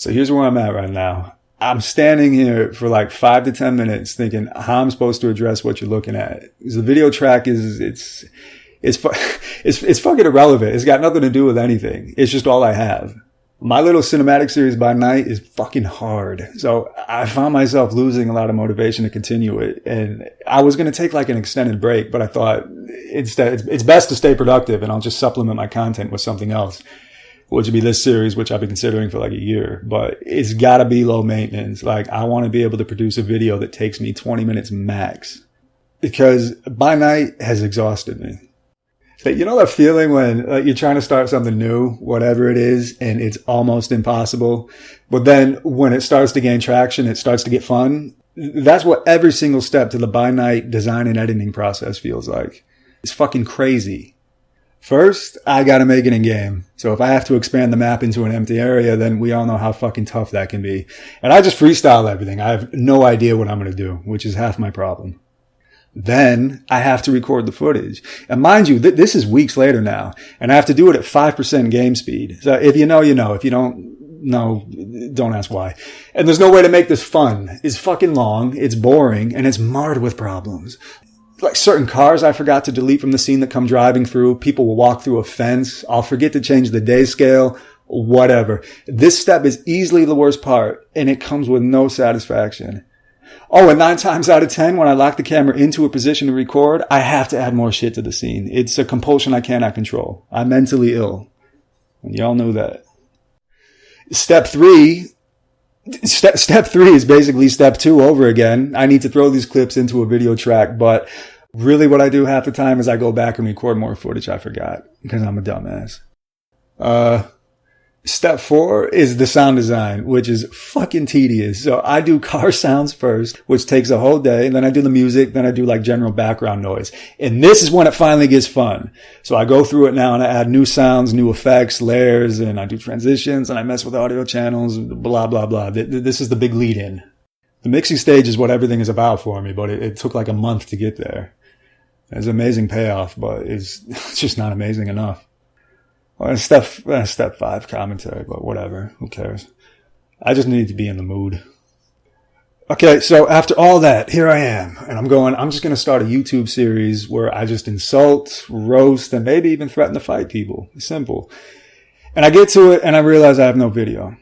So here's where I'm at right now. I'm standing here for like 5 to 10 minutes thinking how I'm supposed to address what you're looking at. Because the video track it's fucking irrelevant. It's got nothing to do with anything. It's just all I have. My little cinematic series by night is fucking hard. So I found myself losing a lot of motivation to continue it. And I was going to take like an extended break, but I thought instead it's best to stay productive and I'll just supplement my content with something else, which would be this series, which I've been considering for like a year. But it's got to be low maintenance. Like I want to be able to produce a video that takes me 20 minutes max, because by night has exhausted me. You know that feeling when you're trying to start something new, whatever it is, and it's almost impossible. But then when it starts to gain traction, it starts to get fun. That's what every single step to the by night design and editing process feels like. It's fucking crazy. First, I gotta make it in game. So if I have to expand the map into an empty area, then we all know how fucking tough that can be. And I just freestyle everything. I have no idea what I'm gonna do, which is half my problem. Then I have to record the footage. And mind you, this is weeks later now, and I have to do it at 5% game speed. So if you know, you know. If you don't know, don't ask why. And there's no way to make this fun. It's fucking long, it's boring, and it's marred with problems. Like certain cars I forgot to delete from the scene that come driving through. People will walk through a fence. I'll forget to change the day scale. Whatever. This step is easily the worst part, and it comes with no satisfaction. Oh, and 9 times out of 10, when I lock the camera into a position to record, I have to add more shit to the scene. It's a compulsion I cannot control. I'm mentally ill. And y'all know that. Step 3 is basically step 2 over again. I need to throw these clips into a video track, but really what I do half the time is I go back and record more footage I forgot, because I'm a dumbass. Step 4 is the sound design, which is fucking tedious. So I do car sounds first, which takes a whole day. And then I do the music. Then I do like general background noise. And this is when it finally gets fun. So I go through it now and I add new sounds, new effects, layers, and I do transitions and I mess with audio channels, blah, blah, blah. This is the big lead in. The mixing stage is what everything is about for me, but it took like a month to get there. It's an amazing payoff, but it's just not amazing enough. Well, step 5 commentary, but whatever. Who cares? I just need to be in the mood. Okay, so after all that, here I am. And I'm just going to start a YouTube series where I just insult, roast, and maybe even threaten to fight people. It's simple. And I get to it and I realize I have no video.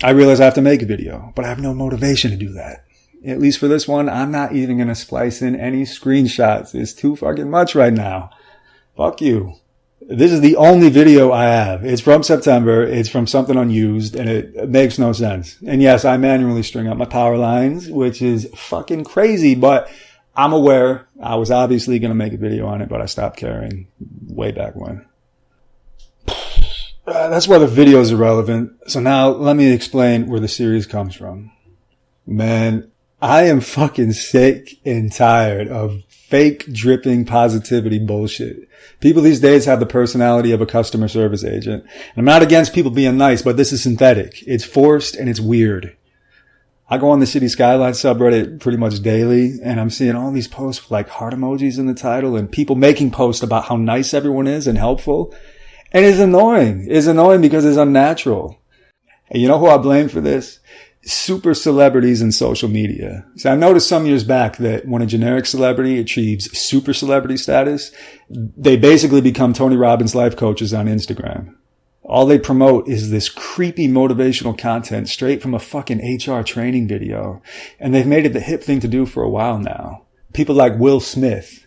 I realize I have to make a video, but I have no motivation to do that. At least for this one, I'm not even going to splice in any screenshots. It's too fucking much right now. Fuck you. This is the only video I have. It's from September. It's from something unused, and it makes no sense. And yes, I manually string up my power lines, which is fucking crazy, but I'm aware I was obviously going to make a video on it, but I stopped caring way back when. That's why the video is irrelevant. So now let me explain where the series comes from. Man, I am fucking sick and tired of fake dripping positivity bullshit. People these days have the personality of a customer service agent. And I'm not against people being nice, but this is synthetic. It's forced and it's weird. I go on the City Skylines subreddit pretty much daily, and I'm seeing all these posts with like heart emojis in the title and people making posts about how nice everyone is and helpful. And it's annoying. It's annoying because it's unnatural. And you know who I blame for this? Super celebrities in social media. So I noticed some years back that when a generic celebrity achieves super celebrity status, they basically become Tony Robbins life coaches on Instagram. All they promote is this creepy motivational content straight from a fucking HR training video. And they've made it the hip thing to do for a while now. People like Will Smith.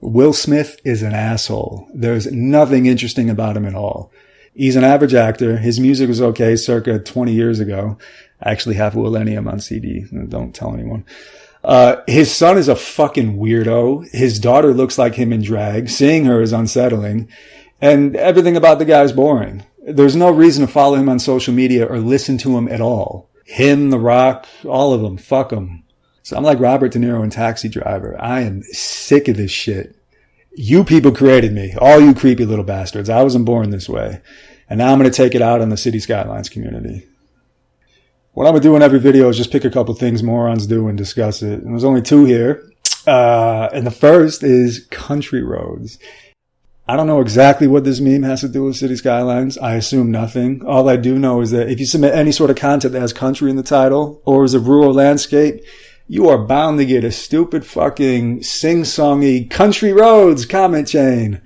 Will Smith is an asshole. There's nothing interesting about him at all. He's an average actor. His music was okay circa 20 years ago. I actually have Millennium on CD. Don't tell anyone. His son is a fucking weirdo. His daughter looks like him in drag. Seeing her is unsettling. And everything about the guy is boring. There's no reason to follow him on social media or listen to him at all. Him, The Rock, all of them. Fuck them. So I'm like Robert De Niro in Taxi Driver. I am sick of this shit. You people created me. All you creepy little bastards. I wasn't born this way. And now I'm going to take it out on the City Skylines community. What I'm going to do in every video is just pick a couple things morons do and discuss it. And there's only 2 here. And the first is country roads. I don't know exactly what this meme has to do with City Skylines. I assume nothing. All I do know is that if you submit any sort of content that has country in the title or is a rural landscape, you are bound to get a stupid fucking sing-songy country roads comment chain.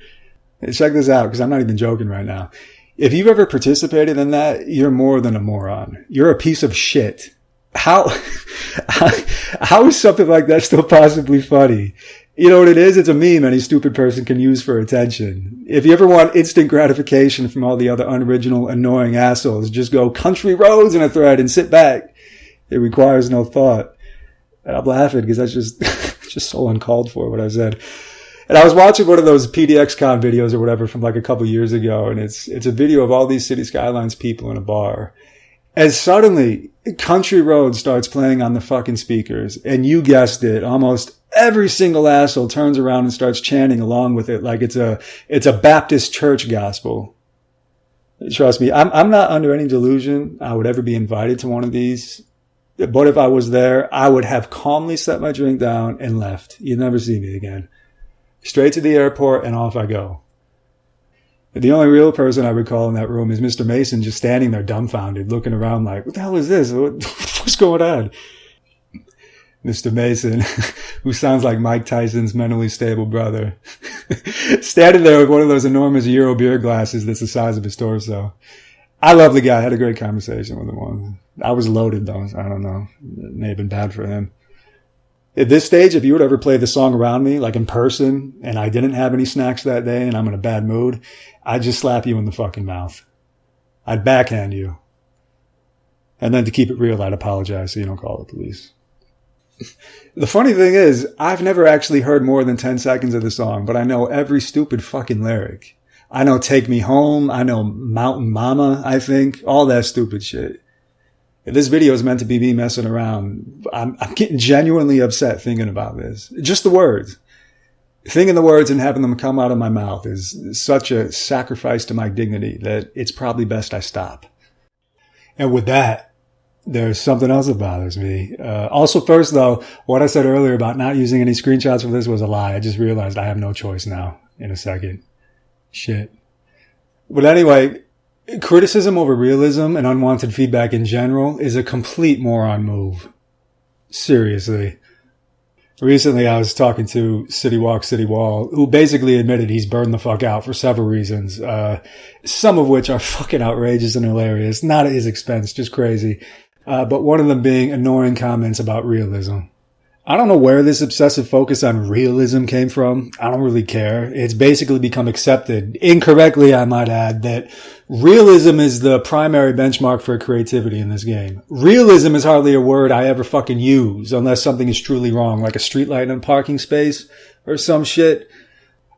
Check this out, because I'm not even joking right now. If you've ever participated in that, you're more than a moron. You're a piece of shit. How is something like that still possibly funny? You know what it is? It's a meme any stupid person can use for attention. If you ever want instant gratification from all the other unoriginal, annoying assholes, just go country roads in a thread and sit back. It requires no thought. And I'm laughing because that's just so uncalled for what I said. And I was watching one of those PDXCon videos or whatever from like a couple years ago, and it's a video of all these City Skylines people in a bar. And suddenly, Country Road starts playing on the fucking speakers, and you guessed it, almost every single asshole turns around and starts chanting along with it like it's a Baptist church gospel. Trust me, I'm not under any delusion I would ever be invited to one of these. But if I was there, I would have calmly set my drink down and left. You'd never see me again. Straight to the airport and off I go. The only real person I recall in that room is Mr. Mason just standing there dumbfounded, looking around like, what the hell is this? What's going on? Mr. Mason, who sounds like Mike Tyson's mentally stable brother, standing there with one of those enormous Euro beer glasses that's the size of his torso. I love the guy. I had a great conversation with him. I was loaded though. I don't know. It may have been bad for him. At this stage, if you would ever play the song around me, like in person, and I didn't have any snacks that day and I'm in a bad mood, I'd just slap you in the fucking mouth. I'd backhand you. And then to keep it real, I'd apologize so you don't call the police. The funny thing is, I've never actually heard more than 10 seconds of the song, but I know every stupid fucking lyric. I know Take Me Home. I know Mountain Mama, I think. All that stupid shit. If this video is meant to be me messing around, I'm getting genuinely upset thinking about this. Just the words. Thinking the words and having them come out of my mouth is such a sacrifice to my dignity that it's probably best I stop. And with that, there's something else that bothers me. Also, first though, what I said earlier about not using any screenshots for this was a lie. I just realized I have no choice now in a second. Shit. But anyway, criticism over realism and unwanted feedback in general is a complete moron move. Seriously. Recently, I was talking to City Walk, City Wall, who basically admitted he's burned the fuck out for several reasons, some of which are fucking outrageous and hilarious, not at his expense, just crazy. But one of them being annoying comments about realism. I don't know where this obsessive focus on realism came from. I don't really care. It's basically become accepted, incorrectly I might add, that realism is the primary benchmark for creativity in this game. Realism is hardly a word I ever fucking use unless something is truly wrong, like a streetlight in a parking space or some shit.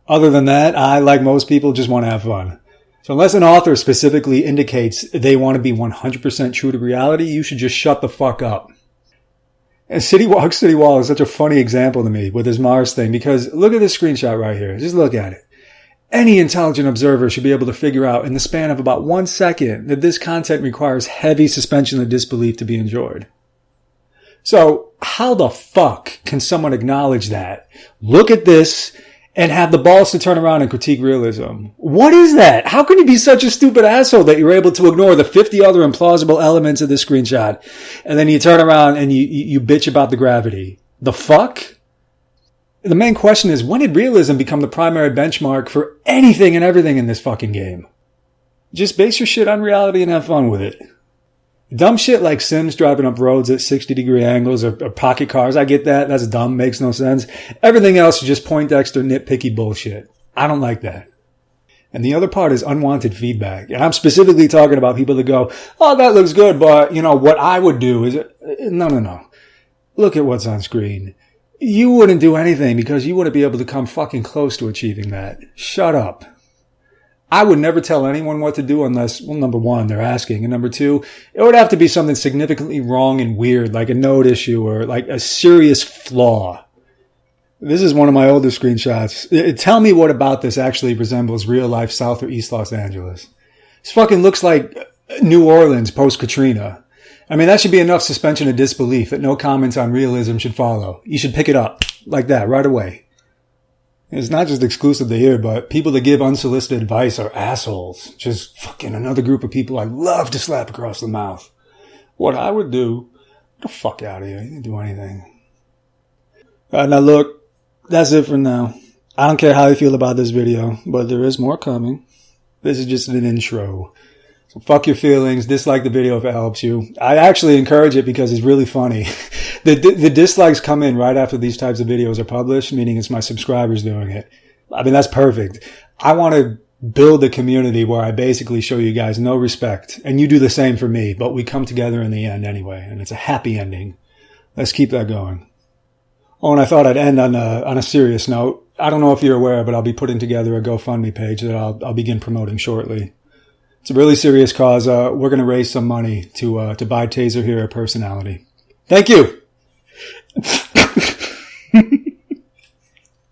Other than that, I, like most people, just want to have fun. So unless an author specifically indicates they want to be 100% true to reality, you should just shut the fuck up. And City Walk, City Wall is such a funny example to me with his Mars thing, because look at this screenshot right here. Just look at it. Any intelligent observer should be able to figure out in the span of about 1 second that this content requires heavy suspension of disbelief to be enjoyed. So how the fuck can someone acknowledge that, look at this, and have the balls to turn around and critique realism? What is that? How can you be such a stupid asshole that you're able to ignore the 50 other implausible elements of this screenshot, and then you turn around and you bitch about the gravity? The fuck? The main question is, when did realism become the primary benchmark for anything and everything in this fucking game? Just base your shit on reality and have fun with it. Dumb shit like Sims driving up roads at 60-degree angles or pocket cars, I get that. That's dumb. Makes no sense. Everything else is just Poindexter nitpicky bullshit. I don't like that. And the other part is unwanted feedback. And I'm specifically talking about people that go, oh, that looks good, but, you know, what I would do is... No. Look at what's on screen. You wouldn't do anything because you wouldn't be able to come fucking close to achieving that. Shut up. I would never tell anyone what to do unless, well, number one, they're asking. And number two, it would have to be something significantly wrong and weird, like a node issue or like a serious flaw. This is one of my older screenshots. Tell me what about this actually resembles real life South or East Los Angeles. This fucking looks like New Orleans post-Katrina. I mean, that should be enough suspension of disbelief that no comments on realism should follow. You should pick it up like that right away. It's not just exclusive to here, but people that give unsolicited advice are assholes. Just fucking another group of people I love to slap across the mouth. What I would do, get the fuck out of here. You didn't do anything. Alright, now look, that's it for now. I don't care how you feel about this video, but there is more coming. This is just an intro. So fuck your feelings. Dislike the video if it helps you. I actually encourage it because it's really funny. The dislikes come in right after these types of videos are published, meaning it's my subscribers doing it. I mean, that's perfect. I want to build a community where I basically show you guys no respect, and you do the same for me, but we come together in the end anyway, and it's a happy ending. Let's keep that going. Oh, and I thought I'd end on a serious note. I don't know if you're aware, but I'll be putting together a GoFundMe page that I'll begin promoting shortly. It's a really serious cause. We're going to raise some money to buy Taser Hero personality. Thank you.